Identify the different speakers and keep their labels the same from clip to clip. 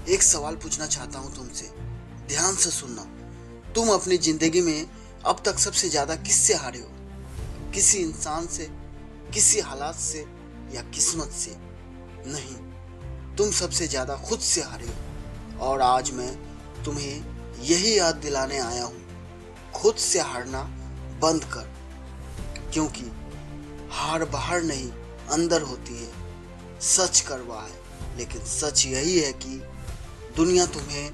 Speaker 1: एक सवाल पूछना चाहता हूँ तुमसे। ध्यान से सुनना। तुम अपनी जिंदगी में अब तक सबसे ज्यादा किससे हारे हो? किसी इंसान से, किसी हालात से या किस्मत से? नहीं, तुम सबसे ज्यादा खुद से हारे हो। और आज मैं तुम्हें यही याद दिलाने आया हूँ, खुद से हारना बंद कर। क्योंकि हार बाहर नहीं, अंदर होती है। सच कड़वा है, लेकिन सच यही है कि दुनिया तुम्हें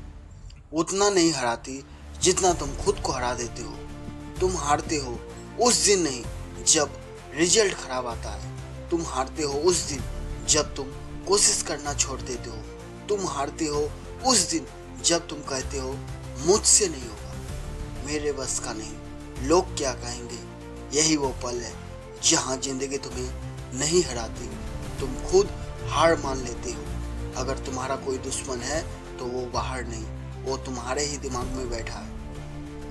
Speaker 1: उतना नहीं हराती जितना तुम खुद को हरा देते हो। तुम हारते हो उस दिन नहीं जब रिजल्ट खराब आता है। तुम हारते हो उस दिन जब तुम कोशिश करना छोड़ देते हो। तुम हारते हो उस दिन जब तुम कहते हो मुझसे नहीं होगा, मेरे बस का नहीं, लोग क्या कहेंगे। यही वो पल है जहाँ जिंदगी तुम्हें नहीं हराती, तुम खुद हार मान लेते हो। अगर तुम्हारा कोई दुश्मन है तो वो बाहर नहीं, वो तुम्हारे ही दिमाग में बैठा है।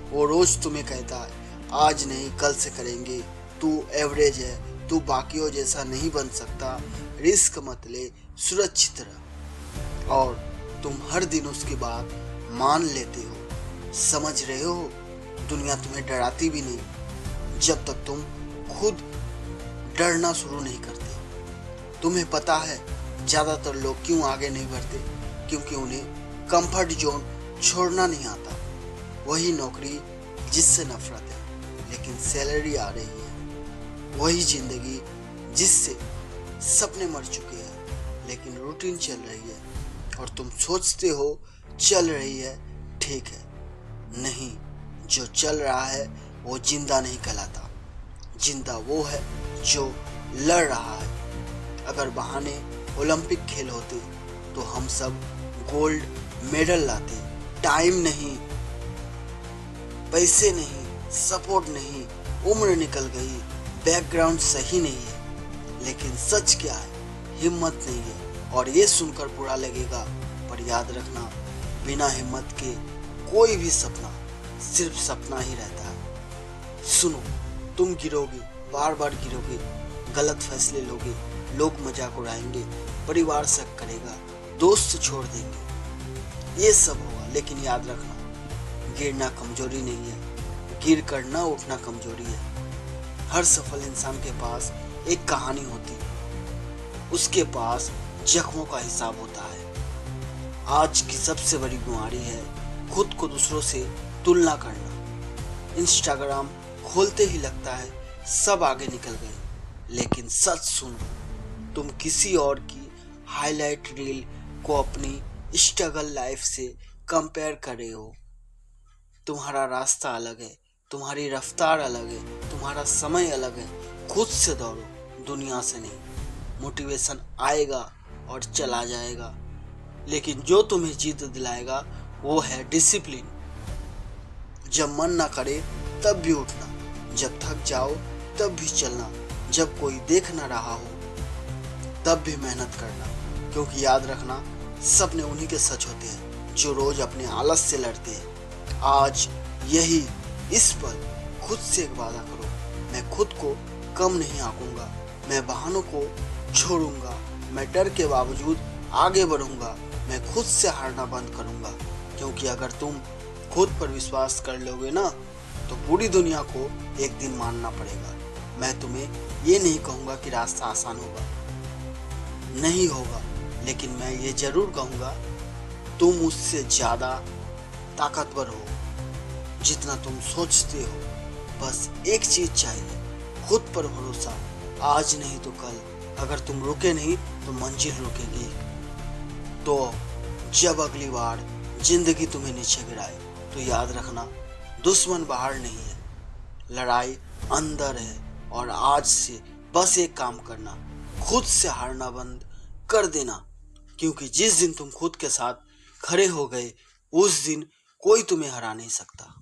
Speaker 1: वो रोज तुम्हें कहता है आज नहीं कल से करेंगे, तू एवरेज है, तू बाकियों जैसा नहीं बन सकता, रिस्क मत ले, सुरक्षित रह। और तुम हर दिन उसकी बात मान लेते हो। समझ रहे हो, दुनिया तुम्हें डराती भी नहीं जब तक तुम खुद डरना शुरू नहीं करते। तुम्हें पता है ज्यादातर लोग क्यों आगे नहीं बढ़ते? क्योंकि उन्हें कंफर्ट जोन छोड़ना नहीं आता। वही नौकरी जिससे नफरत है लेकिन सैलरी आ रही है। वही जिंदगी जिससे सपने मर चुके हैं लेकिन रूटीन चल रही है। और तुम सोचते हो चल रही है, ठीक है। नहीं, जो चल रहा है वो जिंदा नहीं कहलाता। जिंदा वो है जो लड़ रहा है। अगर बहाने ओलंपिक खेल होते तो हम सब गोल्ड मेडल लाते। टाइम नहीं, पैसे नहीं, सपोर्ट नहीं, उम्र निकल गई, बैकग्राउंड सही नहीं है। लेकिन सच क्या है? हिम्मत नहीं है। और ये सुनकर बुरा लगेगा, पर याद रखना, बिना हिम्मत के कोई भी सपना सिर्फ सपना ही रहता है। सुनो, तुम गिरोगे, बार बार गिरोगे, गलत फैसले लोगे, लोग मजाक उड़ाएंगे, परिवार शक करेगा, दोस्त छोड़ देंगे, ये सब होगा। लेकिन याद रखना, गिरना कमजोरी नहीं है, गिर कर ना उठना कमजोरी है। हर सफल इंसान के पास एक कहानी होती है, उसके पास जख्मों का हिसाब होता है। आज की सबसे बड़ी बीमारी है खुद को दूसरों से तुलना करना। इंस्टाग्राम खोलते ही लगता है सब आगे निकल गए, लेकिन सच सुनो, तुम किसी और की हाईलाइट रील को अपनी स्ट्रगल लाइफ से कंपेयर कर रहे हो। तुम्हारा रास्ता अलग है, तुम्हारी रफ्तार अलग है, तुम्हारा समय अलग है। खुद से दौड़ो, दुनिया से नहीं। मोटिवेशन आएगा और चला जाएगा, लेकिन जो तुम्हें जीत दिलाएगा वो है डिसिप्लिन। जब मन ना करे तब भी उठना, जब थक जाओ तब भी चलना, जब कोई देख ना रहा हो तब भी मेहनत करना। क्योंकि याद रखना, सपने उन्हीं के सच होते हैं जो रोज अपने आलस से लड़ते हैं। आज यही इस पल खुद से एक वादा करो, मैं खुद को कम नहीं आंकूंगा, मैं बहानों को छोड़ूंगा, मैं डर के बावजूद आगे बढ़ूंगा, मैं खुद से हारना बंद करूंगा। क्योंकि अगर तुम खुद पर विश्वास कर लोगे ना, तो पूरी दुनिया को एक दिन मानना पड़ेगा। मैं तुम्हें ये नहीं कहूंगा कि रास्ता आसान होगा, नहीं होगा, लेकिन मैं ये जरूर कहूंगा तुम उससे ज्यादा ताकतवर हो जितना तुम सोचते हो। बस एक चीज चाहिए, खुद पर भरोसा। आज नहीं तो कल, अगर तुम रुके नहीं तो मंजिल रुकेगी। तो जब अगली बार जिंदगी तुम्हें नीचे गिराए तो याद रखना, दुश्मन बाहर नहीं है, लड़ाई अंदर है। और आज से बस एक काम करना, खुद से हारना बंद कर देना। क्योंकि जिस दिन तुम खुद के साथ खड़े हो गए, उस दिन कोई तुम्हें हरा नहीं सकता।